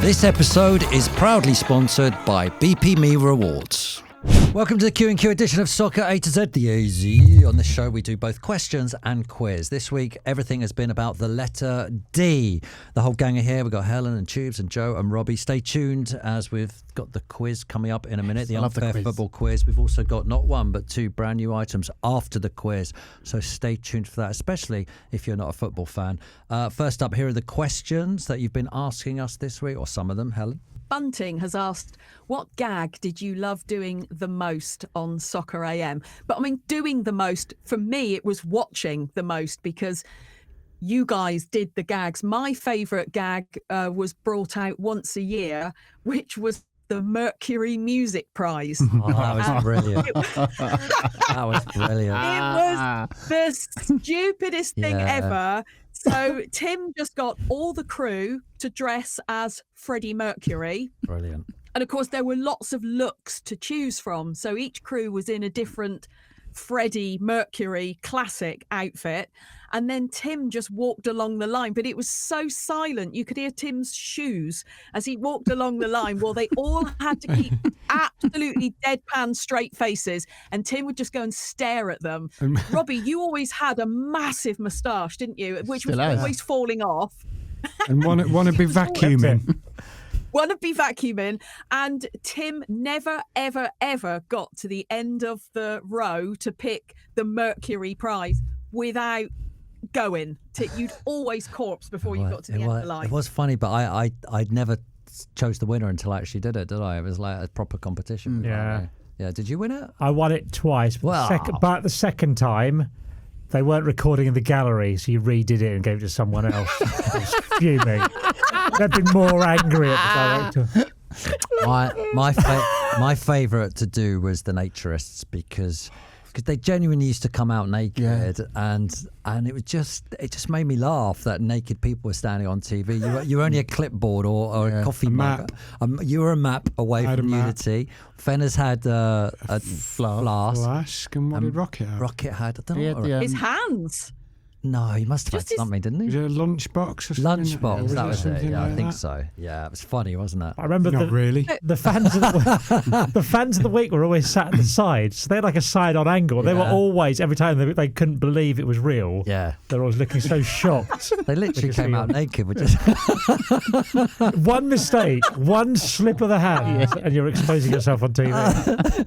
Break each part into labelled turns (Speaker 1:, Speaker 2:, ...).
Speaker 1: This episode is proudly sponsored by BP Me Rewards. Welcome to the Q&Q edition of Soccer A to Z, the AZ. On this show, we do both questions and quiz. This week, everything has been about the letter D. The whole gang are here. We've got Helen and Tubes and Joe and Robbie. Stay tuned as we've got the quiz coming up in a minute, the unfair football quiz. We've also got not one, but two brand new items after the quiz. So stay tuned for that, especially if you're not a football fan. First up, here are the questions that you've been asking us this week, or some of them, Helen.
Speaker 2: Bunting has asked, what gag did you love doing the most on Soccer AM? But I mean, doing the most, for me, it was watching the most because you guys did the gags. My favourite gag was brought out once a year, which was the Mercury Music Prize.
Speaker 1: Oh, that was brilliant. That was brilliant.
Speaker 2: It was the stupidest thing ever. So Tim just got all the crew to dress as Freddie Mercury.
Speaker 1: Brilliant.
Speaker 2: And of course, there were lots of looks to choose from. So each crew was in a different Freddie Mercury classic outfit. And then Tim just walked along the line, but it was so silent. You could hear Tim's shoes as he walked along the line while they all had to keep absolutely deadpan straight faces. And Tim would just go and stare at them. Robbie, you always had a massive moustache, didn't you? Which was always falling off.
Speaker 3: And want to be vacuuming.
Speaker 2: Want to be vacuuming. And Tim never, ever, ever got to the end of the row to pick the Mercury Prize without going. You'd always corpse before you got to the end of the line.
Speaker 1: It was funny, but I never chose the winner until I actually did it, did I? It was like a proper competition.
Speaker 4: Yeah.
Speaker 1: Yeah. Did you win it?
Speaker 4: I won it twice. But the second time, they weren't recording in the gallery, so you redid it and gave it to someone else. I was fuming. They'd been more angry at the director.
Speaker 1: My favourite to do was the Naturists because they genuinely used to come out naked, and it just made me laugh that naked people were standing on TV. You were only a clipboard or a coffee mug. You were a map away from nudity. Fenner's had a flask.
Speaker 3: And what did Rocket have?
Speaker 1: Rocket had, I don't know.
Speaker 2: His hands.
Speaker 1: No, he must have had something, didn't he?
Speaker 3: Was it a lunchbox or something?
Speaker 1: Lunchbox, that was it. Yeah,
Speaker 3: like
Speaker 1: I think
Speaker 3: that?
Speaker 1: so. Yeah, it was funny, wasn't it?
Speaker 4: I remember the fans of the fans of the week were always sat at the side, so they had like a side-on angle. They were always, every time they couldn't believe it was real.
Speaker 1: Yeah,
Speaker 4: they were always looking so shocked.
Speaker 1: They literally came out naked. With just
Speaker 4: one mistake, one slip of the hand, and you're exposing yourself on TV.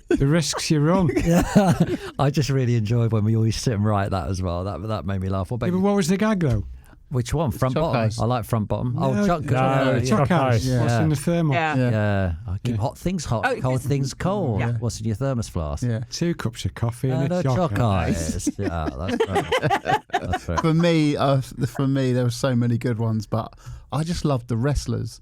Speaker 3: The risks you run.
Speaker 1: Yeah, I just really enjoyed when we always sit and write that as well. That made me laugh.
Speaker 3: But what was the gag though?
Speaker 1: Which one? Front bottom?
Speaker 5: Ice.
Speaker 1: I like front bottom.
Speaker 3: No,
Speaker 4: Choc Ice.
Speaker 3: What's in the thermal?
Speaker 1: Yeah. I keep hot things hot, cold things cold.
Speaker 2: Yeah.
Speaker 1: What's in your thermos flask?
Speaker 3: Yeah. 2 cups of coffee and a
Speaker 1: Choc Ice. Yeah, that's right. That's right.
Speaker 5: For me, there were so many good ones, but I just loved the wrestlers.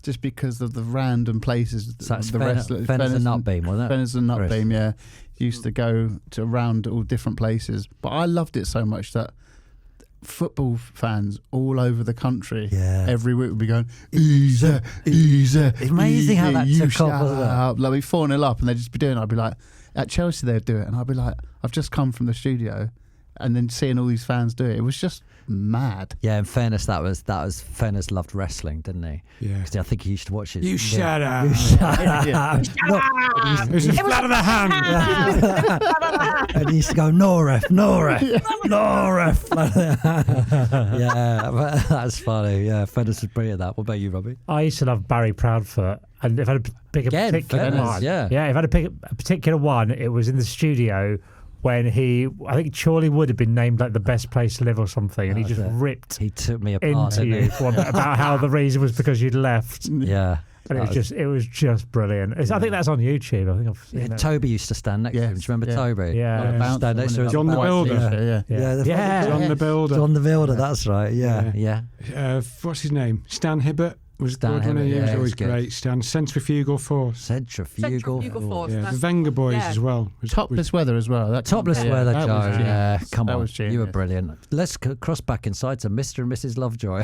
Speaker 5: Just because of the random places.
Speaker 1: So that's
Speaker 5: the wrestlers.
Speaker 1: Fenner's and Nutbeam, wasn't it?
Speaker 5: Fenner's and Nutbeam, yeah. Used to go to around all different places. But I loved it so much that football fans all over the country every week would be going, easy.
Speaker 1: It's amazing how that took off, wasn't it?
Speaker 5: Like, we'd 4-0 up and they'd just be doing it. I'd be like, at Chelsea they'd do it. And I'd be like, I've just come from the studio. And then seeing all these fans do it, it was just mad.
Speaker 1: Yeah, in fairness, that was Fenner's loved wrestling, didn't he?
Speaker 3: Yeah.
Speaker 1: Because I think he used to watch it.
Speaker 3: You shut up.
Speaker 1: You shut up.
Speaker 3: It was a flat of the hand.
Speaker 1: And he used to go, no ref. No ref. Yeah, but that's funny. Yeah, Fenner's was brilliant at that. What about you, Robbie?
Speaker 4: I used to love Barry Proudfoot, and if I had to pick a particular one, if I had to pick a particular one, it was in the studio when I think Chorley Wood had been named like the best place to live or something, and he just ripped.
Speaker 1: He took me apart
Speaker 4: into you about how the reason was because you'd left.
Speaker 1: Yeah.
Speaker 4: And it was just brilliant. I think that's on YouTube. I think I've seen it.
Speaker 1: Toby used to stand next to him. Do you remember Toby?
Speaker 4: Yeah.
Speaker 1: Stand next to him.
Speaker 3: John the Builder.
Speaker 1: John
Speaker 3: the Builder.
Speaker 1: John the Builder, that's right. Yeah.
Speaker 3: What's his name? Stan Hibbert. Was
Speaker 1: Stan
Speaker 3: good,
Speaker 1: Hibbert,
Speaker 3: he was
Speaker 1: yeah,
Speaker 3: always
Speaker 1: good.
Speaker 3: great. Stan Centrifugal Force.
Speaker 1: Centrifugal
Speaker 2: Force.
Speaker 3: Yeah, the Wenger boys as well.
Speaker 5: Topless Weather as well.
Speaker 1: Topless Weather, Joe. Yeah, come on.
Speaker 5: Genius.
Speaker 1: You were brilliant. Let's cross back inside to Mr. and Mrs. Lovejoy.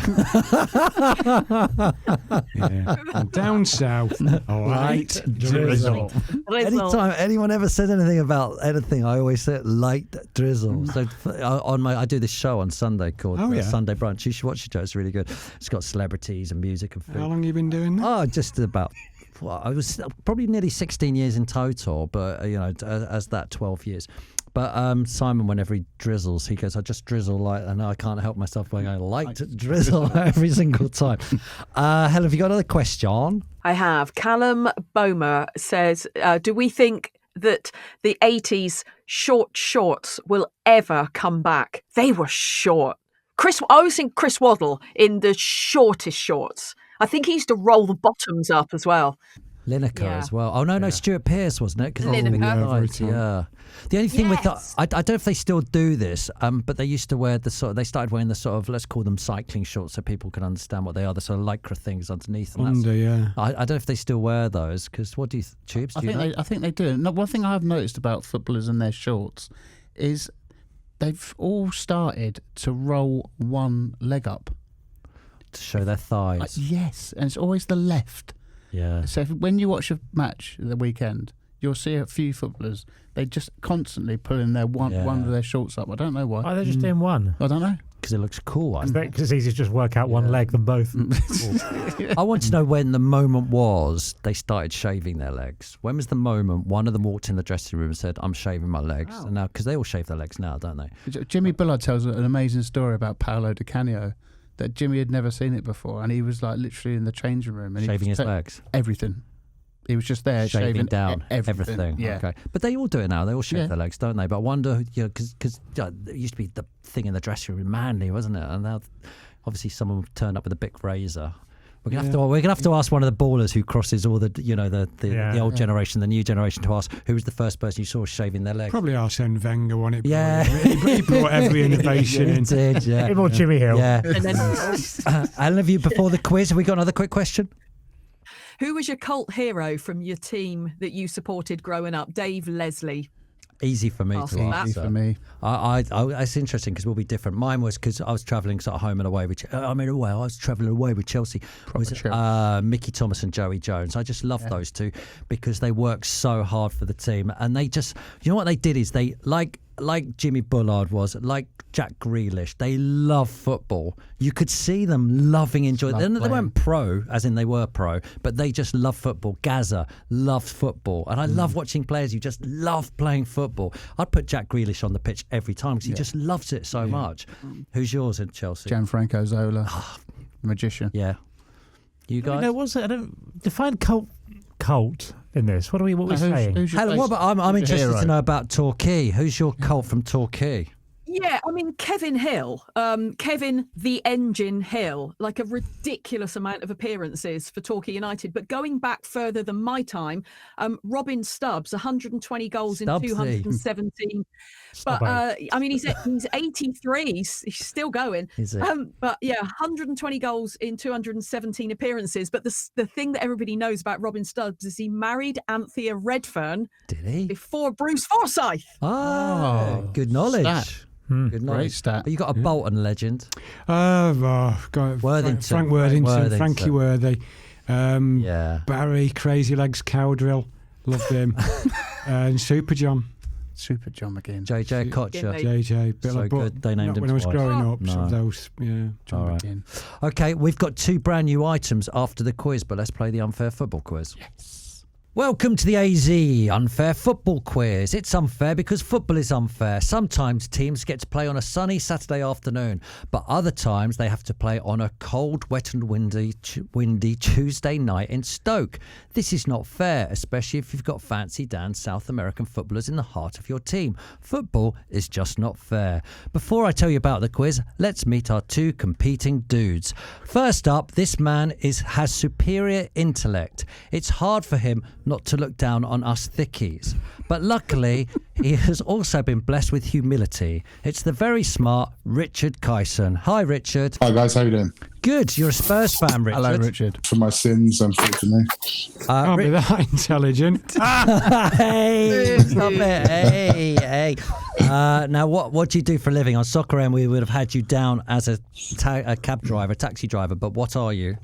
Speaker 3: And down south, light drizzle.
Speaker 1: Anytime anyone ever said anything about anything, I always say light drizzle. So I do this show on Sunday called Sunday Brunch. You should watch it, Joe. It's really good. It's got celebrities and music and food.
Speaker 3: How long have you been doing that?
Speaker 1: Oh, just about. Well, I was probably nearly 16 years in total, but as that 12 years. But Simon, whenever he drizzles, he goes, "I just drizzle like," and I can't help myself going, "I like to drizzle every single time." Helen, have you got another question?
Speaker 2: I have. Callum Bomer says, do we think that the 80s short shorts will ever come back? They were short. I always think Chris Waddle in the shortest shorts. I think he used to roll the bottoms up as well.
Speaker 1: Lineker as well. Oh, no, Stuart Pearce, wasn't it?
Speaker 2: Lineker.
Speaker 1: The only thing with I don't know if they still do this, but they used to wear they started wearing the sort of, let's call them cycling shorts so people can understand what they are, the sort of lycra things underneath. And I don't know if they still wear those, because what do you, Tubes?
Speaker 5: I think they do. No, one thing I have noticed about footballers and their shorts is they've all started to roll one leg up.
Speaker 1: To show their thighs.
Speaker 5: Yes, and it's always the left.
Speaker 1: Yeah.
Speaker 5: So when you watch a match at the weekend, you'll see a few footballers, they just constantly pulling their one of their shorts up. I don't know why.
Speaker 4: Why are they just doing one?
Speaker 5: I don't know.
Speaker 1: Because it looks cool.
Speaker 4: Because it's easier to just work out one leg than both.
Speaker 1: I want to know when the moment was they started shaving their legs. When was the moment one of them walked in the dressing room and said, "I'm shaving my legs"? And now, because they all shave their legs now, don't they?
Speaker 5: Jimmy Bullard tells an amazing story about Paolo Di Canio, that Jimmy had never seen it before, and he was like literally in the changing room and
Speaker 1: shaving his legs.
Speaker 5: Everything. He was just there
Speaker 1: shaving down
Speaker 5: everything. Yeah.
Speaker 1: Okay. But they all do it now. They all shave their legs, don't they? But I wonder, because it used to be the thing in the dressing room, manly, wasn't it? And now, obviously, someone turned up with a Bic razor. We're gonna have to ask one of the ballers who crosses all the the old generation, the new generation, to ask who was the first person you saw shaving their legs.
Speaker 3: Probably Arsene Wenger, wasn't it?
Speaker 1: Yeah,
Speaker 3: he brought every innovation in.
Speaker 1: He did, yeah.
Speaker 4: Him or Jimmy Hill.
Speaker 1: Yeah. And then, Alan, have you, before the quiz, have we got another quick question?
Speaker 2: Who was your cult hero from your team that you supported growing up? Dave Leslie.
Speaker 1: Easy for me to answer.
Speaker 5: Easy for me.
Speaker 1: It's interesting because we'll be different. Mine was because I was travelling sort of home and away with. I was travelling away with Chelsea. Mickey Thomas and Joey Jones. I just love those two because they work so hard for the team, and they just, what they did is they like Jimmy Bullard was, like Jack Grealish, they love football. You could see them enjoying it. They weren't pro, as in they were pro, but they just love football. Gaza loved football. And I love watching players who just love playing football. I'd put Jack Grealish on the pitch every time because he just loves it so much. Who's yours in Chelsea?
Speaker 5: Gianfranco Zola, magician.
Speaker 1: Yeah. You guys?
Speaker 4: I don't define cult in this. What are we saying?
Speaker 1: Helen, I'm interested to know about Torquay. Who's your cult from Torquay?
Speaker 2: Yeah, I mean, Kevin Hill, Kevin the Engine Hill, like a ridiculous amount of appearances for Torquay United. But going back further than my time, Robin Stubbs, 120 goals in 217. But I mean, he's 83. He's still going. But yeah, 120 goals in 217 appearances. But the thing that everybody knows about Robin Stubbs is he married Anthea Redfern.
Speaker 1: Did he?
Speaker 2: Before Bruce Forsyth.
Speaker 1: Oh, good knowledge. Good knowledge.
Speaker 5: Great stat.
Speaker 1: But you got a Bolton legend.
Speaker 3: Worthington. Frank Worthington. Frankie Worthy. Barry, Crazy Legs Cowdrill. Loved him. And Super John.
Speaker 5: Super John again.
Speaker 1: JJ Kocher.
Speaker 3: JJ.
Speaker 1: So good. They named him
Speaker 3: when I was growing up.
Speaker 1: No.
Speaker 3: Some of those. Yeah.
Speaker 5: John again.
Speaker 1: Okay, we've got 2 brand new items after the quiz, but let's play the unfair football quiz.
Speaker 5: Yes.
Speaker 1: Welcome to the AZ Unfair Football Quiz. It's unfair because football is unfair. Sometimes teams get to play on a sunny Saturday afternoon, but other times they have to play on a cold, wet and windy Tuesday night in Stoke. This is not fair, especially if you've got fancy Dan South American footballers in the heart of your team. Football is just not fair. Before I tell you about the quiz, let's meet our 2 competing dudes. First up, this man has superior intellect. It's hard for him not to look down on us thickies. But luckily, he has also been blessed with humility. It's the very smart Richard Kyson. Hi, Richard.
Speaker 6: Hi, guys. How you doing?
Speaker 1: Good. You're a Spurs fan, Richard.
Speaker 5: Hello, Richard.
Speaker 6: For my sins, unfortunately.
Speaker 3: Can't be that intelligent.
Speaker 1: Hey, stop it. Hey. Now, what do you do for a living? On Soccer M, we would have had you down as a cab driver, taxi driver, but what are you?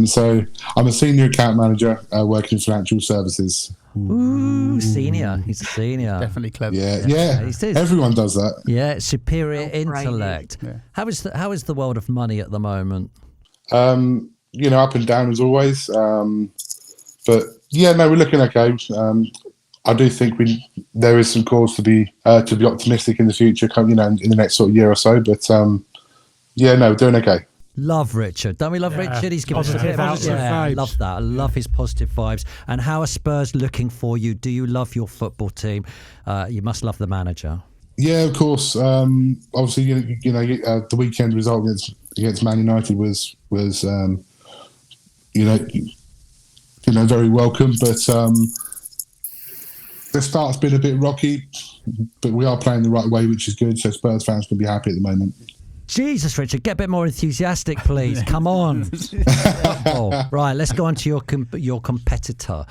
Speaker 6: So I'm a senior account manager working in financial services.
Speaker 1: Ooh, senior. He's a senior.
Speaker 5: Definitely clever.
Speaker 6: Yeah. Everyone does that.
Speaker 1: Yeah, superior intellect.
Speaker 5: Yeah.
Speaker 1: How is the world of money at the moment?
Speaker 6: Up and down as always. But yeah, no, we're looking okay. I do think there is some cause to be optimistic in the future. In the next sort of year or so. But we're doing okay.
Speaker 1: Love Richard. Don't we love Richard? He's giving us
Speaker 3: Positive
Speaker 1: I
Speaker 3: vibes.
Speaker 1: love that. I love his positive vibes. And how are Spurs looking for you? Do you love your football team? You must love the manager.
Speaker 6: Yeah, of course. Obviously, the weekend result against Man United was very welcome. But the start's been a bit rocky, but we are playing the right way, which is good. So Spurs fans can be happy at the moment.
Speaker 1: Jesus, Richard, get a bit more enthusiastic, please. Come on. Right, let's go on to your competitor.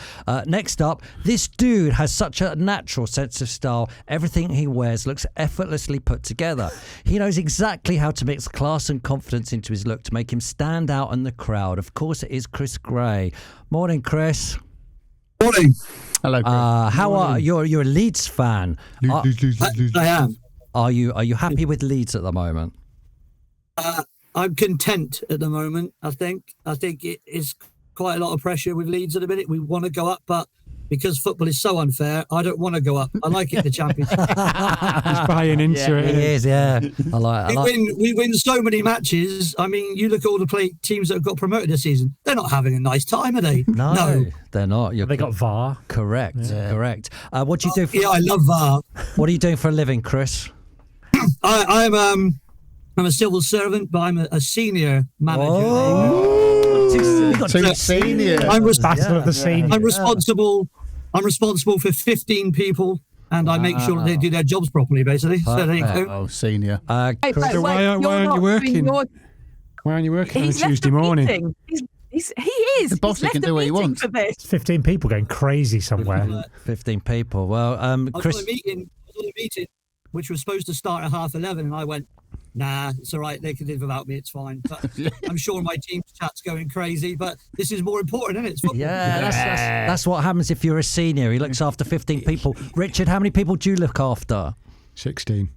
Speaker 1: Next up, this dude has such a natural sense of style. Everything he wears looks effortlessly put together. He knows exactly how to mix class and confidence into his look to make him stand out in the crowd. Of course, it is Chris Gray. Morning, Chris.
Speaker 7: Morning.
Speaker 5: Hello, Chris.
Speaker 1: How are you? You're a Leeds fan.
Speaker 7: I am.
Speaker 1: Are you happy with Leeds at the moment?
Speaker 7: I'm content at the moment. I think it is quite a lot of pressure with Leeds at the minute. We want to go up, but because football is so unfair, I don't want to go up. I like it, the Championship.
Speaker 3: He's buying into it.
Speaker 1: He is, yeah.
Speaker 7: We win so many matches. I mean, you look at all the teams that have got promoted this season. They're not having a nice time, are they?
Speaker 1: No, they're not.
Speaker 4: They got VAR.
Speaker 1: Correct. What do you do?
Speaker 7: I love VAR.
Speaker 1: What are you doing for a living, Chris?
Speaker 7: I'm a civil servant, but I'm a senior manager.
Speaker 5: Senior.
Speaker 7: I'm
Speaker 4: Battle of the seniors.
Speaker 7: I'm responsible for 15 people, and I make sure that they do their jobs properly, basically. So there you go.
Speaker 5: Oh, senior.
Speaker 3: So why aren't you working? Why aren't you working on a Tuesday morning?
Speaker 2: He is.
Speaker 5: The boss can do what he wants.
Speaker 2: For this.
Speaker 4: 15 people going crazy somewhere.
Speaker 1: 15 people. Well, Chris.
Speaker 7: I was on a meeting which was supposed to start at 11:30, and I went, nah, it's all right. They can live without me. It's fine. But I'm sure my team's chat's going crazy. But this is more important, isn't it? It's football.
Speaker 1: Yeah, that's what happens if you're a senior. He looks after 15 people. Richard, how many people do you look after?
Speaker 3: 16.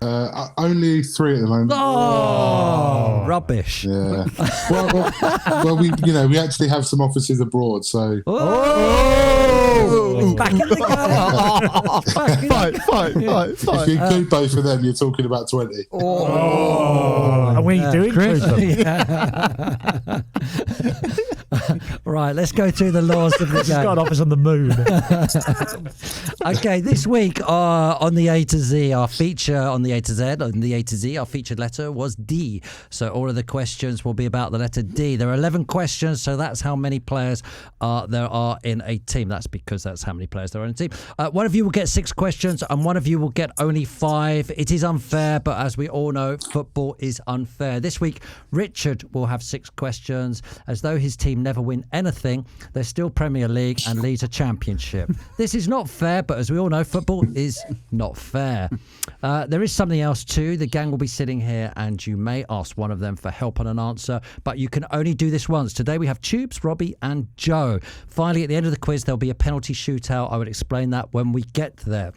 Speaker 6: Only 3 at the moment.
Speaker 1: Oh, rubbish.
Speaker 6: Yeah. Well, we actually have some offices abroad, so.
Speaker 1: Back in the
Speaker 5: Fight.
Speaker 6: If you include both of them, you're talking about 20.
Speaker 4: And what are you doing, Chris?
Speaker 1: Right, let's go through the laws of the game.
Speaker 4: Got an office on the moon.
Speaker 1: Okay, this week on the A to Z, our feature on the A to Z, on the A to Z, our featured letter was D. So all of the questions will be about the letter D. There are 11 questions, so that's how many players there are in a team. That's because that's how many players there are in a team. One of you will get 6 questions and one of you will get only 5. It is unfair, but as we all know, football is unfair. This week, Richard will have 6 questions. As though his team never win anything, they're still Premier League and leads a championship. This is not fair, but as we all know, football is not fair. There is something else too. The gang will be sitting here and you may ask one of them for help on an answer, but you can only do this once. Today we have Tubes, Robbie and Joe. Finally, at the end of the quiz, there'll be a penalty shootout. I would explain that when we get there.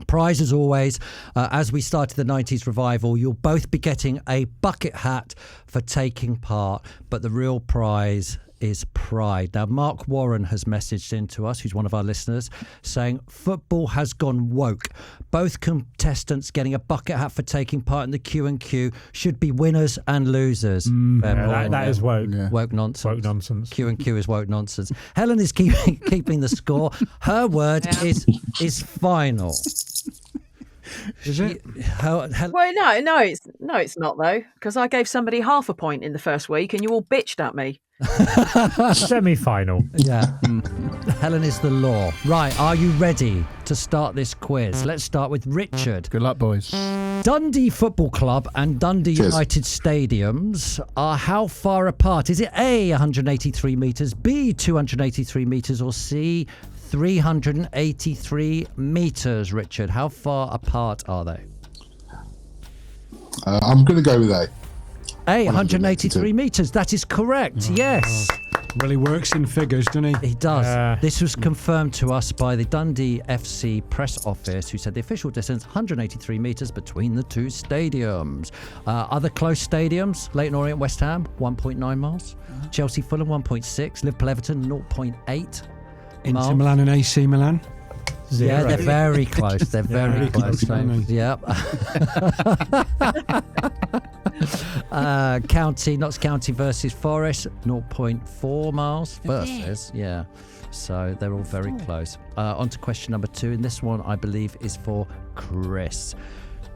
Speaker 1: Prize as always, as we started the 90s revival, you'll both be getting a bucket hat for taking part, but the real prize is pride. Now, Mark Warren has messaged in to us, who's one of our listeners, saying football has gone woke. Both contestants getting a bucket hat for taking part in the Q&Q should be winners and losers.
Speaker 4: That is woke.
Speaker 5: Yeah.
Speaker 1: Woke nonsense.
Speaker 4: Woke nonsense.
Speaker 1: Q&Q is woke nonsense. Helen is keeping the score. Her word is final.
Speaker 3: Is it?
Speaker 2: Well, no, it's not though, because I gave somebody half a point in the first week, and you all bitched at me.
Speaker 4: Semi-final.
Speaker 1: Yeah. Helen is the law. Right, are you ready to start this quiz? Let's start with Richard.
Speaker 5: Good luck, boys.
Speaker 1: Dundee Football Club and Dundee
Speaker 6: Cheers.
Speaker 1: United stadiums are how far apart? Is it A, 183 metres, B, 283 metres, or C, 383 metres, Richard? How far apart are they?
Speaker 6: I'm going to go with A.
Speaker 1: A, 183 metres. That is correct. Yes.
Speaker 3: Well, he works in figures, doesn't he?
Speaker 1: He does. This was confirmed to us by the Dundee FC press office, who said the official distance 183 metres between the two stadiums. Other close stadiums: Leyton Orient, West Ham, 1.9 miles. Chelsea, Fulham, 1.6. Liverpool, Everton, 0.8.
Speaker 3: Inter Milan and AC Milan.
Speaker 4: 0.
Speaker 1: Yeah, they're very close. They're very close. Yep. Notts County versus Forest, 0.4 miles versus. Yeah. So they're all very close. On to question number 2, and this one I believe is for Chris.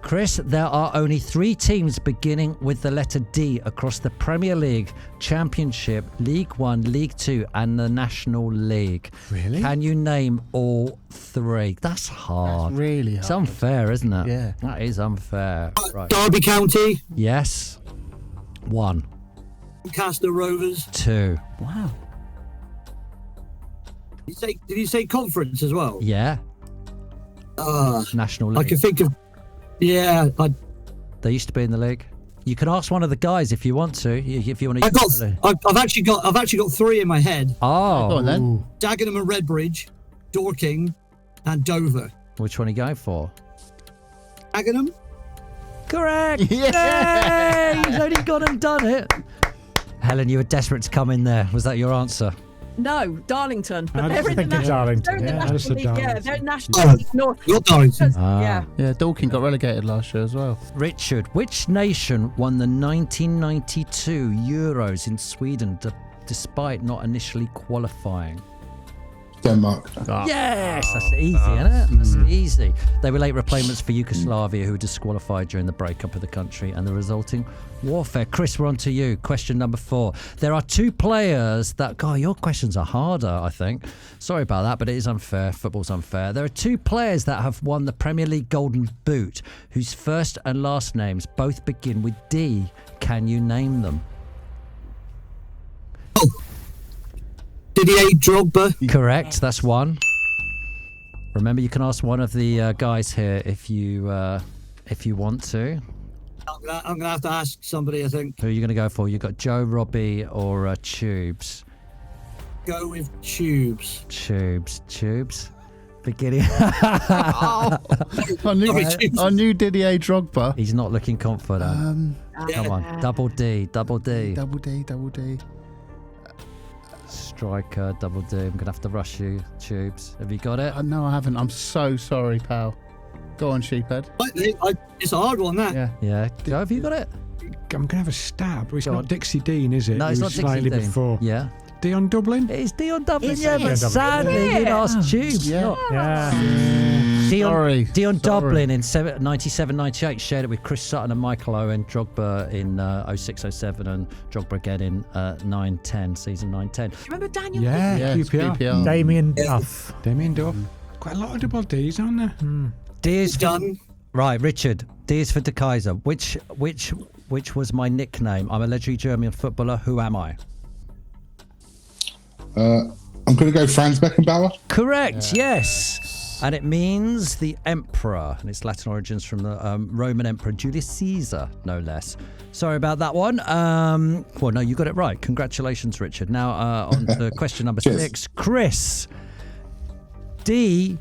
Speaker 1: Chris, there are only 3 teams beginning with the letter D across the Premier League, Championship, League One, League Two, and the National League.
Speaker 3: Really?
Speaker 1: Can you name all 3? That's hard.
Speaker 5: That's really hard.
Speaker 1: It's unfair, isn't it?
Speaker 5: Yeah.
Speaker 1: That is unfair. Right.
Speaker 7: Derby County.
Speaker 1: Yes. 1.
Speaker 7: Castor Rovers.
Speaker 1: 2.
Speaker 5: Wow.
Speaker 7: Did you say conference as well?
Speaker 1: Yeah. National League.
Speaker 7: I can think of. Yeah,
Speaker 1: They used to be in the league. You can ask one of the guys if you want to. If you want to.
Speaker 7: I've actually got 3 in my head.
Speaker 1: Oh.
Speaker 5: Go on then.
Speaker 7: Dagenham and Redbridge, Dorking, and Dover.
Speaker 1: Which one are you going for?
Speaker 7: Dagenham.
Speaker 1: Correct. Yeah. He's only gone and done it. Helen, you were desperate to come in there. Was that your answer?
Speaker 2: No, Darlington. But
Speaker 4: I
Speaker 2: they're
Speaker 4: was
Speaker 2: in the
Speaker 4: thinking
Speaker 2: National
Speaker 4: Darlington.
Speaker 2: They're in the
Speaker 3: Yeah,
Speaker 2: National
Speaker 3: I said
Speaker 2: League. Yeah,
Speaker 3: Darlington.
Speaker 2: they're National League North.
Speaker 7: You're Darlington.
Speaker 2: Yeah.
Speaker 5: Yeah, Dorking got relegated last year as well.
Speaker 1: Richard, which nation won the 1992 Euros in Sweden despite not initially qualifying?
Speaker 6: Denmark.
Speaker 1: Yes, that's easy, isn't it? That's easy. They were late replacements for Yugoslavia, who were disqualified during the breakup of the country and the resulting warfare. Chris, we're on to you. Question number 4. There are 2 players that... God, your questions are harder, I think. Sorry about that, but it is unfair. Football's unfair. There are 2 players that have won the Premier League Golden Boot, whose first and last names both begin with D. Can you name them?
Speaker 7: Didier Drogba.
Speaker 1: Correct. That's 1. Remember, you can ask one of the guys here if you want to.
Speaker 7: I'm gonna have to ask somebody. I think.
Speaker 1: Who are you going to go for? You got Joe, Robbie, or Tubes?
Speaker 7: Go with Tubes.
Speaker 1: Tubes. Beginning.
Speaker 5: I knew Didier Drogba.
Speaker 1: He's not looking confident. Come on, double D.
Speaker 5: Double D.
Speaker 1: Striker, double D. I'm gonna have to rush you. Tubes, have you got it?
Speaker 5: No, I haven't. I'm so sorry, pal. Go on, sheephead.
Speaker 7: It's a hard one, that.
Speaker 1: Yeah. Joe, have you got it?
Speaker 3: I'm gonna have a stab. It's
Speaker 1: Go
Speaker 3: not
Speaker 1: on.
Speaker 3: Dixie Dean, is it?
Speaker 1: No, it's
Speaker 3: He
Speaker 1: not
Speaker 3: was
Speaker 1: Dixie
Speaker 3: slightly
Speaker 1: Dean.
Speaker 3: before.
Speaker 1: Yeah.
Speaker 3: Dion Dublin.
Speaker 1: It's Dion Dublin.
Speaker 2: Is
Speaker 1: Yeah,
Speaker 2: it?
Speaker 1: but sadly you asked Tubes.
Speaker 5: Yeah.
Speaker 1: Dion Dublin in 97-98 shared it with Chris Sutton and Michael Owen. Drogba in 06-07 and Drogba again in 9-10, season 9-10.
Speaker 2: Remember Daniel?
Speaker 3: Yeah, QPR.
Speaker 4: Damien Duff.
Speaker 3: Damien Duff. Quite a lot of double D's, aren't there?
Speaker 1: D is for,
Speaker 7: Done.
Speaker 1: right, Richard. D is for De Kaiser. Which was my nickname? I'm a legendary German footballer. Who am I?
Speaker 6: I'm going to go Franz Beckenbauer.
Speaker 1: Correct. Yes. And it means the emperor, and its Latin origins from the Roman Emperor Julius Caesar, no less. Sorry about that one. Well, no, you got it right. Congratulations, Richard. Now on to question number 6. Chris, D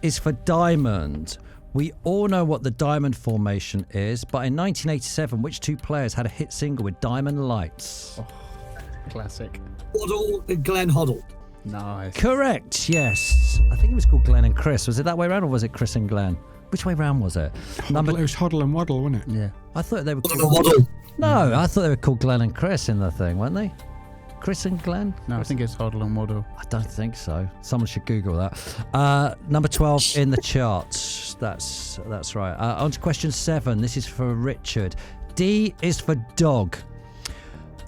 Speaker 1: is for diamond. We all know what the diamond formation is, but in 1987, which 2 players had a hit single with Diamond Lights?
Speaker 5: Classic.
Speaker 7: Hoddle and Glenn Hoddle.
Speaker 5: Nice.
Speaker 1: Correct, yes. I think it was called Glenn and Chris. Was it that way around, or was it Chris and Glenn? Which way round was it?
Speaker 3: It was Hoddle and Waddle, wasn't it?
Speaker 5: Yeah.
Speaker 1: I thought they were
Speaker 7: Hoddle
Speaker 1: called...
Speaker 7: and Waddle.
Speaker 1: No, I thought they were called Glenn and Chris in the thing, weren't they? Chris and Glenn?
Speaker 5: No, I think it's Hoddle and Waddle.
Speaker 1: I don't think so. Someone should Google that. Number 12 in the charts. That's right. On to question 7. This is for Richard. D is for dog.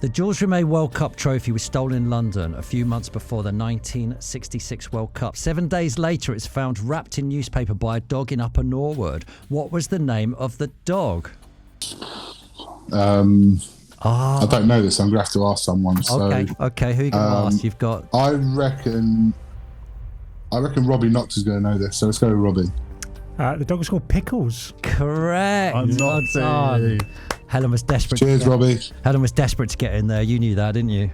Speaker 1: The Jules Rimet World Cup trophy was stolen in London a few months before the 1966 World Cup. 7 days later, it's found wrapped in newspaper by a dog in Upper Norwood. What was the name of the dog?
Speaker 6: I don't know this. I'm going to have to ask someone.
Speaker 1: Okay. Who are you going to ask? You've got...
Speaker 6: I reckon Robbie Knox is going to know this, so let's go with Robbie.
Speaker 4: The dog was called Pickles.
Speaker 1: Correct. Well done. Helen was desperate.
Speaker 6: Cheers, Robbie.
Speaker 1: Helen was desperate to get in there. You knew that, didn't you?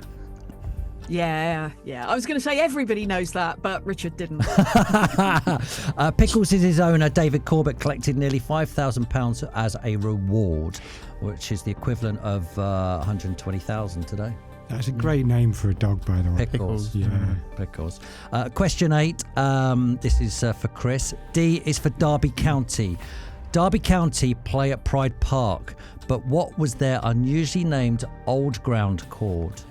Speaker 2: Yeah. I was going to say everybody knows that, but Richard didn't.
Speaker 1: Pickles is his owner. David Corbett collected nearly £5,000 as a reward, which is the equivalent of 120,000 today.
Speaker 3: That's a great name for a dog, by the way.
Speaker 1: Pickles.
Speaker 3: Yeah.
Speaker 1: Pickles. Question 8. This is for Chris. D is for Derby County. Derby County play at Pride Park, but what was their unusually named old ground called?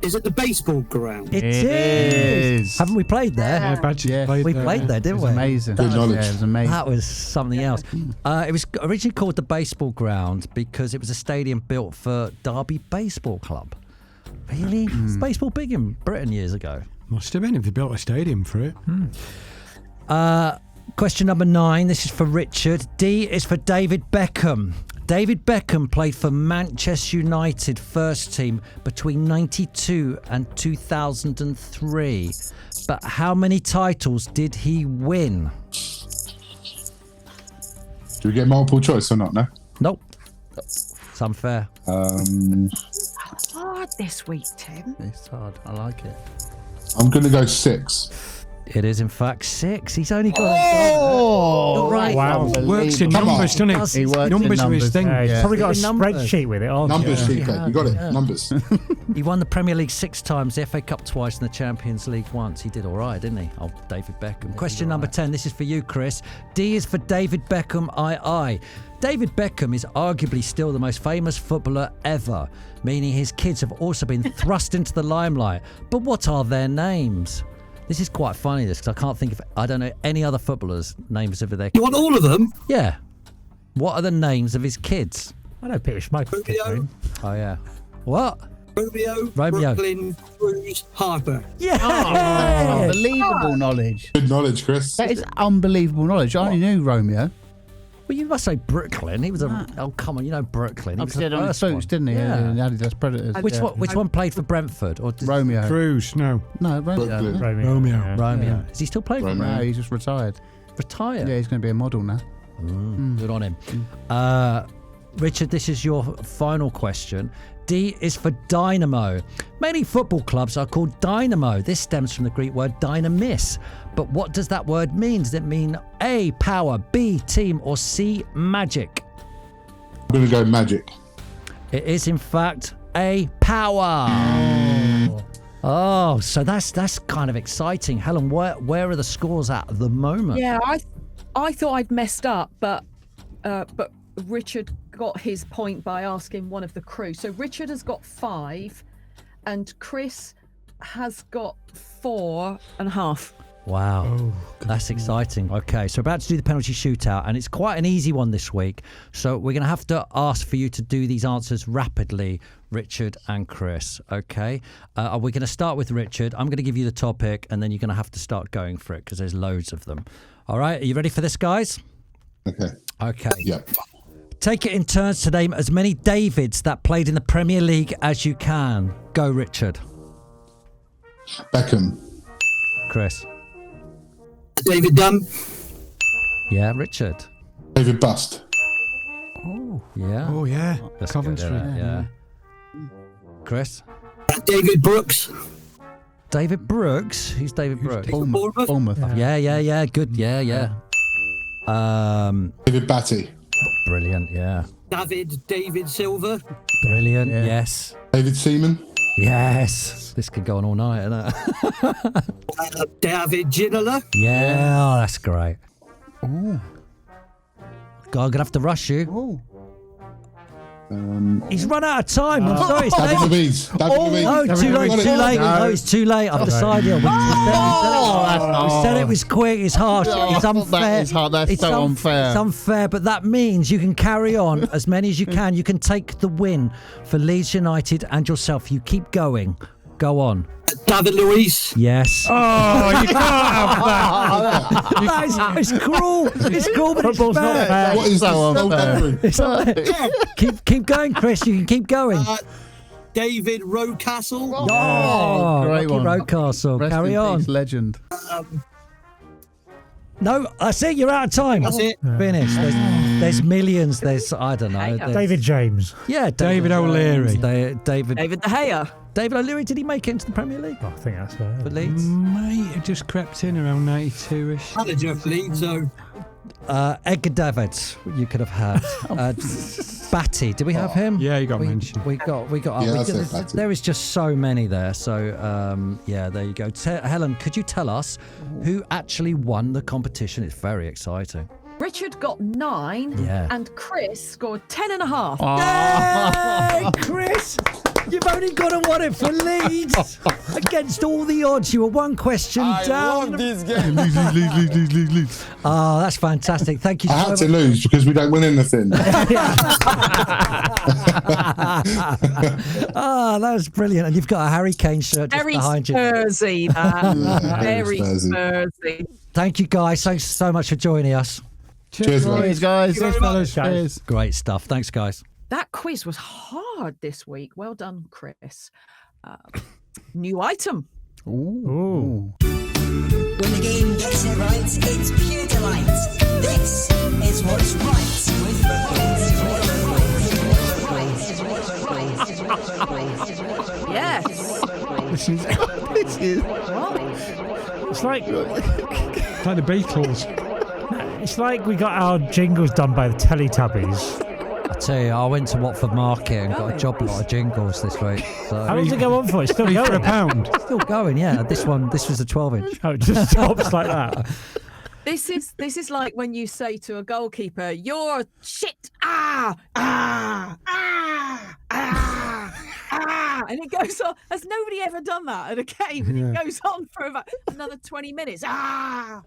Speaker 7: Is it the baseball ground?
Speaker 1: It is. Haven't we played there?
Speaker 3: Yeah, Badger
Speaker 1: We played there, didn't we?
Speaker 5: Amazing.
Speaker 6: Good knowledge.
Speaker 5: It was amazing.
Speaker 1: That was something else. It was originally called the Baseball Ground because it was a stadium built for Derby Baseball Club. Really? Was baseball big in Britain years ago?
Speaker 3: Must have been if they built a stadium for it.
Speaker 1: Question number 9. This is for Richard. D is for David Beckham. David Beckham played for Manchester United first team between 92 and 2003. But how many titles did he win?
Speaker 6: Do we get multiple choice or not? No.
Speaker 1: Nope. It's unfair.
Speaker 2: That's hard this week, Tim.
Speaker 5: It's hard. I like it.
Speaker 6: I'm going to go 6.
Speaker 1: It is in fact 6. He's only got right.
Speaker 4: Wow.
Speaker 3: Works in numbers, doesn't he?
Speaker 5: He works
Speaker 3: Numbers
Speaker 5: in
Speaker 3: are his
Speaker 5: numbers.
Speaker 3: thing.
Speaker 4: Yeah, he's probably got a
Speaker 1: Numbers.
Speaker 4: spreadsheet with it on.
Speaker 6: Numbers,
Speaker 1: Yeah.
Speaker 6: CK. You got it.
Speaker 1: Yeah.
Speaker 6: Numbers.
Speaker 1: He won the Premier League 6 times, the FA Cup twice, and the Champions League once. He did all right, didn't he? Oh, David Beckham. Question number 10. This is for you, Chris. D is for David Beckham, II. David Beckham is arguably still the most famous footballer ever, meaning his kids have also been thrust into the limelight. But what are their names? This is quite funny, this, because I don't know any other footballers' names of their kids.
Speaker 7: You want all of them?
Speaker 1: Yeah. What are the names of his kids?
Speaker 4: I know Peter Schmeichel's kid's
Speaker 7: Romeo.
Speaker 4: name.
Speaker 1: Oh, yeah. What?
Speaker 7: Romeo,
Speaker 1: Romeo.
Speaker 7: Brooklyn, Cruz, Harper.
Speaker 1: Yeah!
Speaker 5: Unbelievable knowledge.
Speaker 6: Good knowledge, Chris.
Speaker 5: That is unbelievable knowledge. I only knew Romeo.
Speaker 1: Well, you must say Brooklyn. He was a... Oh, come on, you know Brooklyn. He was
Speaker 5: He
Speaker 1: the
Speaker 5: did on his
Speaker 1: first
Speaker 5: boots,
Speaker 1: one.
Speaker 5: didn't he?
Speaker 1: Yeah.
Speaker 5: In Adidas Predators.
Speaker 1: Which one played for Brentford? Or
Speaker 5: Romeo.
Speaker 3: Cruz, no.
Speaker 5: No, Romeo.
Speaker 6: Brooklyn.
Speaker 4: Romeo.
Speaker 3: Romeo.
Speaker 1: Romeo.
Speaker 5: Yeah.
Speaker 1: Is he still playing for
Speaker 6: Romeo.
Speaker 1: Brentford?
Speaker 5: No, he's just retired.
Speaker 1: Retired?
Speaker 5: Yeah, he's going to be a model now.
Speaker 1: Good on him. Richard, this is your final question. D is for Dynamo. Many football clubs are called Dynamo. This stems from the Greek word dynamis. But what does that word mean? Does it mean A, power, B, team, or C, magic?
Speaker 6: I'm going to go magic.
Speaker 1: It is, in fact, A, power. Oh, so that's kind of exciting. Helen, where are the scores at the moment?
Speaker 2: Yeah, I thought I'd messed up, but Richard got his point by asking one of the crew. So Richard has got 5 and Chris has got 4.5.
Speaker 1: Wow, that's exciting. Okay, so we're about to do the penalty shootout, and it's quite an easy one this week. So we're going to have to ask for you to do these answers rapidly, Richard and Chris. Okay, we're going to start with Richard. I'm going to give you the topic, and then you're going to have to start going for it because there's loads of them. All right, are you ready for this, guys?
Speaker 6: Okay.
Speaker 1: Okay.
Speaker 6: Yeah.
Speaker 1: Take it in turns to name as many Davids that played in the Premier League as you can. Go, Richard.
Speaker 6: Beckham.
Speaker 1: Chris.
Speaker 7: David Dunn.
Speaker 1: Yeah, Richard.
Speaker 6: David Bust.
Speaker 1: Oh, yeah.
Speaker 3: Oh, yeah.
Speaker 1: That's
Speaker 3: Coventry.
Speaker 1: good, yeah. Chris.
Speaker 7: David Brooks.
Speaker 1: David Brooks. Who's David Brooks?
Speaker 5: Bournemouth.
Speaker 1: Yeah. Good. Yeah.
Speaker 6: David Batty.
Speaker 1: Brilliant. Yeah.
Speaker 7: David Silver.
Speaker 1: Brilliant.
Speaker 5: Yeah.
Speaker 1: Yes.
Speaker 6: David Seaman.
Speaker 1: Yes. This could go on all night, isn't it?
Speaker 7: David Ginola.
Speaker 1: Yeah. Oh, that's great.
Speaker 5: Oh.
Speaker 1: God, I'm gonna have to rush you.
Speaker 5: Oh.
Speaker 1: He's run out of time. I'm sorry. It's
Speaker 6: David
Speaker 1: David.
Speaker 6: Luiz. David Luiz.
Speaker 1: No, too late.
Speaker 6: Got it.
Speaker 1: Too late.
Speaker 5: No.
Speaker 1: No, it's too late. I've decided. We said it was quick. It's harsh. It's unfair.
Speaker 5: That is hard. That's so unfair.
Speaker 1: It's unfair, but that means you can carry on as many as you can. You can take the win for Leeds United and yourself. You keep going. Go on.
Speaker 7: David Luiz.
Speaker 1: Yes.
Speaker 3: Oh, you can't have that.
Speaker 1: It's cruel. It's cruel, but it's
Speaker 4: Football's not
Speaker 1: fair.
Speaker 4: fair.
Speaker 6: What is
Speaker 5: So
Speaker 6: this?
Speaker 5: unfair.
Speaker 1: It's not- keep going, Chris. You can keep going.
Speaker 7: David Rocastle.
Speaker 1: Oh,
Speaker 5: great
Speaker 1: Rocky
Speaker 5: one.
Speaker 1: Rocastle.
Speaker 5: Rest
Speaker 1: Carry
Speaker 5: in
Speaker 1: on.
Speaker 5: peace, legend.
Speaker 1: No, that's it. You're out of time.
Speaker 7: That's it.
Speaker 1: Finished. There's millions. There's, I don't know.
Speaker 4: David James.
Speaker 1: Yeah,
Speaker 3: David O'Leary.
Speaker 1: David
Speaker 2: De Gea.
Speaker 1: David O'Leary, did he make it into the Premier League?
Speaker 4: Oh, I think that's right.
Speaker 1: For Leeds?
Speaker 3: Might have just crept in around 92-ish.
Speaker 7: Manager for Leeds, so...
Speaker 1: Edgar Davids, you could have had. Batty, did we have him?
Speaker 3: Yeah, he got mentioned.
Speaker 1: We got.
Speaker 6: Batty.
Speaker 1: There is just so many there. So there you go. Helen, could you tell us who actually won the competition? It's very exciting.
Speaker 2: Richard got 9, and Chris scored 10.5.
Speaker 1: Yay, Chris! You've only got to won it for Leeds. Against all the odds, you were one question down.
Speaker 8: I love this game.
Speaker 6: Leeds.
Speaker 1: Oh, that's fantastic. Thank you.
Speaker 6: I had to lose because we don't win anything.
Speaker 1: Oh, that was brilliant. And you've got a Harry Kane shirt just
Speaker 2: Very
Speaker 1: behind you.
Speaker 2: Spursy, that. Very
Speaker 6: Spursy.
Speaker 2: Spursy.
Speaker 1: Thank you, guys. Thanks so much for joining us.
Speaker 6: Cheers,
Speaker 5: guys.
Speaker 7: Thank you very much.
Speaker 5: Cheers.
Speaker 1: Great stuff. Thanks, guys.
Speaker 2: That quiz was hard this week. Well done, Chris. New item.
Speaker 5: Ooh.
Speaker 9: When the game gets it right, it's pure delight. This is what's right with
Speaker 2: Yes.
Speaker 5: This is
Speaker 2: What?
Speaker 4: It's like
Speaker 3: the Beatles.
Speaker 4: it's like we got our jingles done by the Teletubbies.
Speaker 1: I tell you, I went to Watford Market and got a job lot of jingles this week.
Speaker 4: How
Speaker 1: So
Speaker 4: long does it go on for? It's still
Speaker 3: For
Speaker 4: going.
Speaker 3: a pound.
Speaker 1: still going, yeah. This was a 12-inch.
Speaker 4: Oh, it just stops like that.
Speaker 2: This is like when you say to a goalkeeper, "You're shit." And it goes on. Has nobody ever done that at a game? And it goes on for about another 20 minutes. No?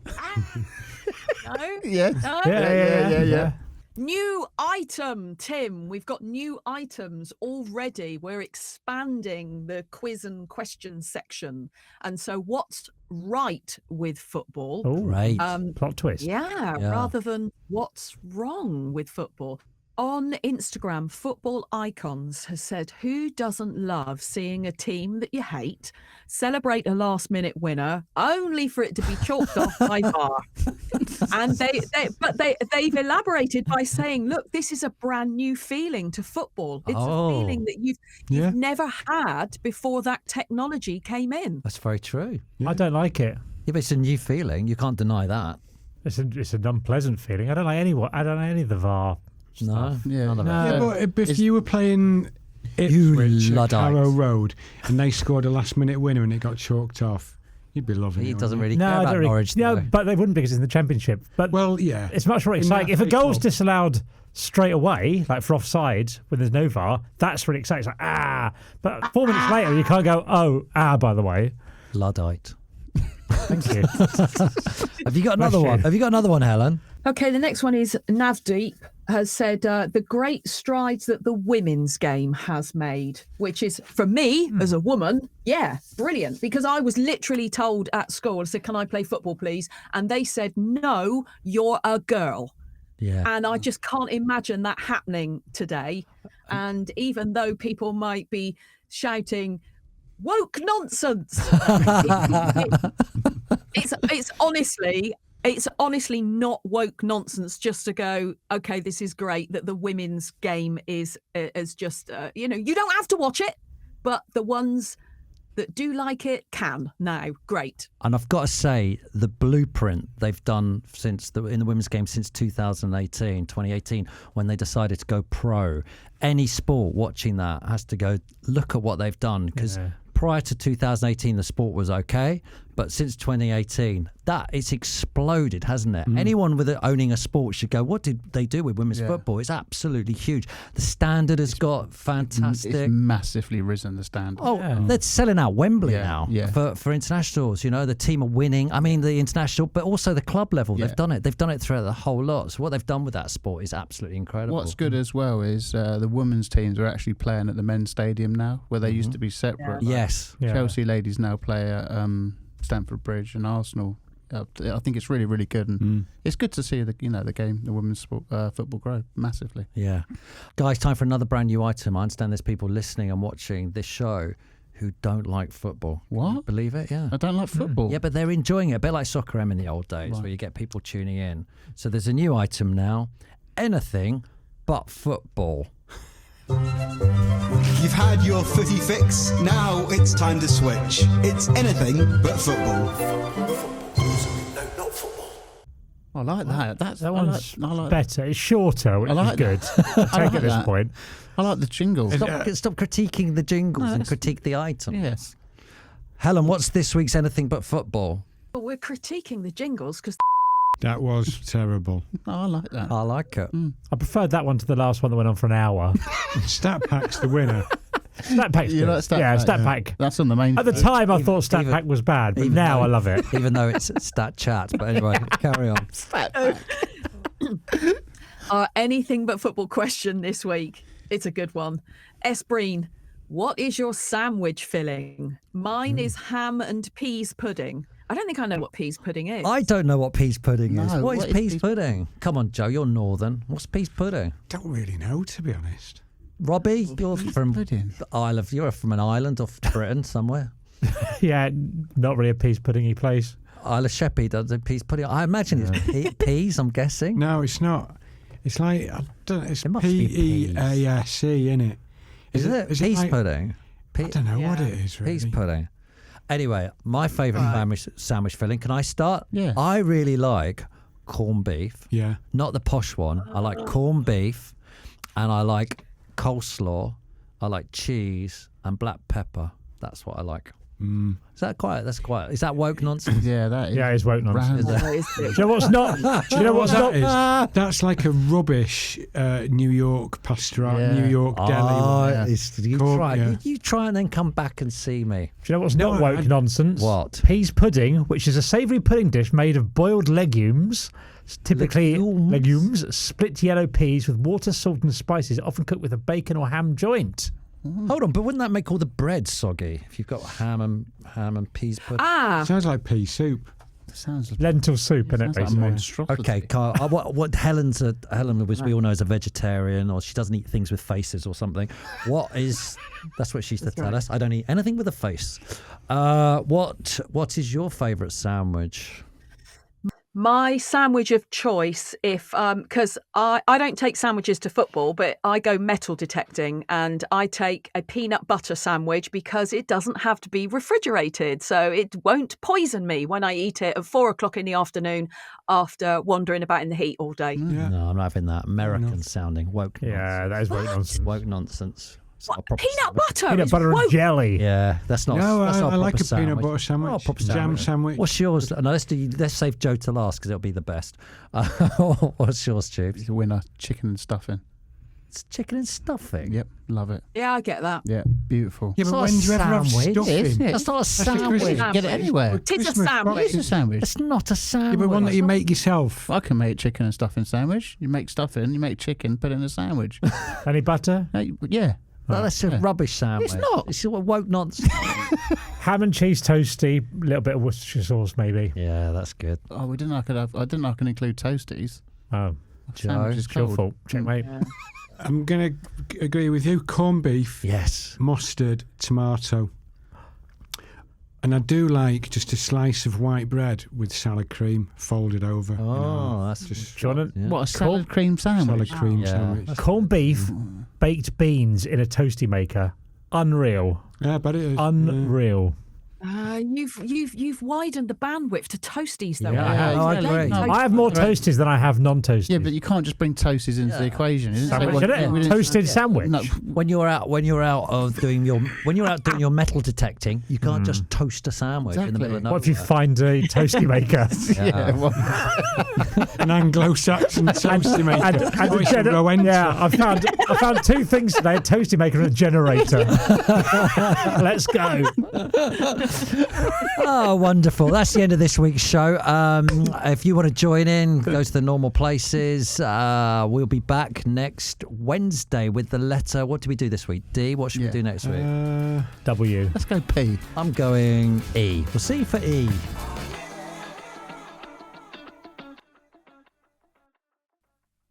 Speaker 5: Yeah.
Speaker 2: No?
Speaker 5: Yeah.
Speaker 2: New item, Tim. We've got new items already. We're expanding the quiz and question section. And so what's right with football?
Speaker 4: Oh,
Speaker 1: Right.
Speaker 4: plot twist.
Speaker 2: Yeah, rather than what's wrong with football. On Instagram, Football Icons has said, who doesn't love seeing a team that you hate celebrate a last-minute winner only for it to be chalked off by VAR? And they've elaborated by saying, look, this is a brand new feeling to football. It's a feeling that you've never had before that technology came in.
Speaker 1: That's very true.
Speaker 4: I don't like it.
Speaker 1: Yeah, but it's a new feeling. You can't deny that.
Speaker 4: It's an unpleasant feeling. I don't like any of the VAR.
Speaker 1: No.
Speaker 5: Yeah.
Speaker 1: None of it.
Speaker 3: Yeah, but if you were playing Ipswich at
Speaker 1: Luddites.
Speaker 3: Harrow Road and they scored a last-minute winner and it got chalked off, you'd be loving it.
Speaker 1: He doesn't really
Speaker 4: No,
Speaker 1: care
Speaker 4: I
Speaker 1: about
Speaker 4: don't really,
Speaker 1: Norwich.
Speaker 4: no,
Speaker 1: though.
Speaker 4: but they wouldn't because it's in the Championship. But
Speaker 3: Well, yeah.
Speaker 4: it's much more
Speaker 3: In
Speaker 4: exciting.
Speaker 3: that
Speaker 4: If a goal's
Speaker 3: football.
Speaker 4: disallowed straight away, like for offside, when there's no VAR, that's really exciting. It's like, But 4 minutes later, you can't go, by the way.
Speaker 1: Luddite.
Speaker 4: Thank you.
Speaker 1: Have you got another one? Have you got another one, Helen?
Speaker 2: Okay, the next one is Navdeep has said the great strides that the women's game has made, which is, for me as a woman, brilliant. Because I was literally told at school, I said, can I play football, please? And they said, no, you're a girl.
Speaker 1: Yeah.
Speaker 2: And I just can't imagine that happening today. And even though people might be shouting, woke nonsense, it's honestly not woke nonsense just to go, okay, this is great that the women's game is just, you don't have to watch it, but the ones that do like it can now. Great.
Speaker 1: And I've got to say, the blueprint they've done in the women's game since 2018, when they decided to go pro, any sport watching that has to go look at what they've done, because prior to 2018, the sport was okay. But since 2018, it's exploded, hasn't it? Anyone owning a sport should go, what did they do with women's football? It's absolutely huge. The standard has got fantastic.
Speaker 5: It's massively risen, the standard.
Speaker 1: They're selling out Wembley now
Speaker 5: Yeah.
Speaker 1: for internationals. The team are winning. I mean, the international, but also the club level.
Speaker 5: Yeah.
Speaker 1: They've done it. They've done it throughout the whole lot. So what they've done with that sport is absolutely incredible.
Speaker 5: What's good as well is the women's teams are actually playing at the men's stadium now, where they used to be separate.
Speaker 1: Yes.
Speaker 5: Chelsea ladies now play at Stamford Bridge, and Arsenal. I think it's really, really good, and it's good to see the game, the women's football grow massively.
Speaker 1: Yeah, guys, time for another brand new item. I understand there's people listening and watching this show who don't like football.
Speaker 5: What?
Speaker 1: Believe it? Yeah.
Speaker 5: I don't like football.
Speaker 1: Yeah, but they're enjoying it a bit like Soccer M in the old days, where you get people tuning in. So there's a new item now: anything but football.
Speaker 8: You've had your footy fix, now it's time to switch. It's anything but football.
Speaker 10: No, not football.
Speaker 5: I like that.
Speaker 4: That one's
Speaker 5: I like
Speaker 4: better. It's shorter, which is good. I take at this point.
Speaker 5: I like the jingles.
Speaker 1: Stop critiquing the jingles and critique the item.
Speaker 5: Yes.
Speaker 1: Helen, what's this week's anything but football?
Speaker 2: But we're critiquing the jingles because
Speaker 3: That was terrible.
Speaker 5: Oh, I like that.
Speaker 1: I like it.
Speaker 4: I preferred that one to the last one that went on for an hour.
Speaker 3: Stat Pack's the winner.
Speaker 4: Stat Pack's
Speaker 5: You
Speaker 4: good.
Speaker 5: like Stat
Speaker 4: Yeah,
Speaker 5: Pack?
Speaker 4: Stat Pack.
Speaker 5: That's on the main.
Speaker 4: At the time, I thought Stat Pack was bad, but now I love it.
Speaker 1: Even though it's stat chat. But anyway, carry on.
Speaker 2: our anything but football question this week. It's a good one. S. Breen, what is your sandwich filling? Mine is ham and peas pudding. I don't think I know what peas pudding is.
Speaker 1: I don't know what peas pudding is.
Speaker 5: No,
Speaker 1: what is peas pudding? Come on, Joe, you're northern. What's peas pudding?
Speaker 3: Don't really know, to be honest.
Speaker 1: Robbie, you're from
Speaker 5: pudding?
Speaker 1: the Isle of. You're from an island off Britain somewhere.
Speaker 4: Yeah, not really a peas puddingy place.
Speaker 1: Isle of Sheppey does peas pudding. I imagine it's peas. I'm guessing.
Speaker 3: No, it's not. It's like I don't. It's
Speaker 1: It must be peas.
Speaker 3: P-E-A-S-E, isn't it?
Speaker 1: Is it peas
Speaker 3: like,
Speaker 1: pudding?
Speaker 3: I don't know what it is. Really.
Speaker 1: Peas pudding. Anyway, my favourite sandwich filling. Can I start?
Speaker 5: Yeah.
Speaker 1: I really like corned beef.
Speaker 3: Yeah.
Speaker 1: Not the posh one. I like corned beef, and I like coleslaw. I like cheese and black pepper. That's what I like.
Speaker 3: Mm.
Speaker 1: Is that quite? That's quite. Is that woke nonsense?
Speaker 5: Yeah, that is.
Speaker 4: Yeah, it's woke nonsense.
Speaker 5: Round.
Speaker 4: Do you know what's not? Do you know what's not?
Speaker 3: That is? That's like a rubbish New York pastoral,
Speaker 5: Yeah.
Speaker 3: New York deli.
Speaker 1: Oh,
Speaker 3: one.
Speaker 1: you
Speaker 3: Corn-
Speaker 1: try.
Speaker 3: yeah.
Speaker 1: You try and then come back and see me.
Speaker 4: Do you know what's
Speaker 3: No,
Speaker 4: not woke
Speaker 3: I-
Speaker 4: nonsense?
Speaker 1: What?
Speaker 4: Peas pudding, which is a savoury pudding dish made of boiled legumes, typically legumes, split yellow peas with water, salt and spices, often cooked with a bacon or ham joint.
Speaker 1: Hold on, but wouldn't that make all the bread soggy if you've got ham and peas pudding?
Speaker 3: Sounds like pea soup.
Speaker 5: Sounds
Speaker 4: Lentil soup, innit,
Speaker 5: like a
Speaker 4: basically.
Speaker 5: monstrosity.
Speaker 1: Okay, Carl, what Helen, as we all know, is a vegetarian, or she doesn't eat things with faces or something. That's what she used to tell us. I don't eat anything with a face. What is your favourite sandwich?
Speaker 2: My sandwich of choice, because I don't take sandwiches to football, but I go metal detecting, and I take a peanut butter sandwich because it doesn't have to be refrigerated, so it won't poison me when I eat it at 4:00 in the afternoon after wandering about in the heat all day.
Speaker 3: Yeah.
Speaker 1: No, I'm not having that American sounding woke nonsense.
Speaker 4: Yeah, that is woke nonsense.
Speaker 1: Woke nonsense. It's not a
Speaker 2: What?
Speaker 1: proper
Speaker 2: Peanut
Speaker 1: sandwich.
Speaker 2: butter?
Speaker 4: Peanut
Speaker 2: It's
Speaker 4: butter and
Speaker 2: woke.
Speaker 4: jelly.
Speaker 1: Yeah, that's not.
Speaker 3: No,
Speaker 1: that's not
Speaker 3: I like
Speaker 1: proper
Speaker 3: a peanut
Speaker 1: sandwich.
Speaker 3: butter sandwich.
Speaker 1: Not a proper
Speaker 3: Jam sandwich.
Speaker 1: What's yours? No, let's save Joe to last because it'll be the best. What's yours, Tubes?
Speaker 5: It's a winner. Chicken and stuffing.
Speaker 1: It's chicken and stuffing.
Speaker 5: Yep, love it.
Speaker 2: Yeah, I get that.
Speaker 5: Yeah, beautiful.
Speaker 3: Yeah,
Speaker 1: It's
Speaker 3: but
Speaker 1: not
Speaker 3: when
Speaker 1: a
Speaker 3: do you ever have
Speaker 1: sandwich,
Speaker 3: stuffing?
Speaker 5: isn't it?
Speaker 1: That's not a
Speaker 3: the
Speaker 1: sandwich.
Speaker 3: Christmas-
Speaker 5: Get it anywhere.
Speaker 2: It is a
Speaker 3: Christmas
Speaker 2: sandwich.
Speaker 5: It's a sandwich.
Speaker 1: It's not a
Speaker 3: Yeah,
Speaker 1: sandwich.
Speaker 3: but one that you make yourself.
Speaker 5: I can make chicken and stuffing sandwich. You make stuffing, you make chicken, put it in a sandwich.
Speaker 4: Any butter?
Speaker 5: Yeah.
Speaker 1: No, that's a rubbish sandwich.
Speaker 5: It's not.
Speaker 1: It's a woke nonsense.
Speaker 4: Ham and cheese toasty, a little bit of Worcestershire sauce, maybe.
Speaker 1: Yeah, that's good.
Speaker 5: Oh, I didn't know I can include toasties.
Speaker 4: Oh,
Speaker 5: Sandwich is
Speaker 4: it's your
Speaker 5: cold.
Speaker 4: fault. Checkmate.
Speaker 3: I'm going to agree with you. Corned beef,
Speaker 1: Yes.
Speaker 3: mustard, tomato. And I do like just a slice of white bread with salad cream folded over.
Speaker 1: Oh, that's
Speaker 3: just
Speaker 4: Do you want
Speaker 1: yeah.
Speaker 5: What, a salad cream sandwich?
Speaker 3: salad cream
Speaker 1: Yeah.
Speaker 3: sandwich.
Speaker 4: corned beef, baked beans in a toasty maker. Unreal.
Speaker 3: Yeah, but it is.
Speaker 4: Unreal.
Speaker 2: You've widened the bandwidth to toasties though.
Speaker 4: Yeah, I
Speaker 5: have.
Speaker 1: Oh, I
Speaker 2: It's
Speaker 1: agree.
Speaker 2: late
Speaker 5: No,
Speaker 4: I have more toasties than I have non-toasties.
Speaker 5: Yeah, but you can't just bring toasties into the equation. You didn't say
Speaker 4: Sandwich,
Speaker 5: what-
Speaker 4: innit?
Speaker 5: we didn't-
Speaker 4: Toasted sandwich.
Speaker 5: No,
Speaker 1: when you're out doing your metal detecting, you can't just toast a sandwich in the middle of
Speaker 5: Exactly.
Speaker 1: nowhere.
Speaker 4: What if you find a toasty maker?
Speaker 5: yeah, well,
Speaker 3: An Anglo-Saxon toasty maker.
Speaker 4: and
Speaker 3: Oh,
Speaker 4: a
Speaker 3: it's a Rowan.
Speaker 4: yeah, I found two things today: a toasty maker and a generator. Let's go.
Speaker 1: Oh, wonderful. That's the end of this week's show. If you want to join in, go to the normal places. We'll be back next Wednesday with the letter. What do we do this week? D, what should we do next week?
Speaker 4: W.
Speaker 5: let's go P.
Speaker 1: I'm going E. We'll see you for E.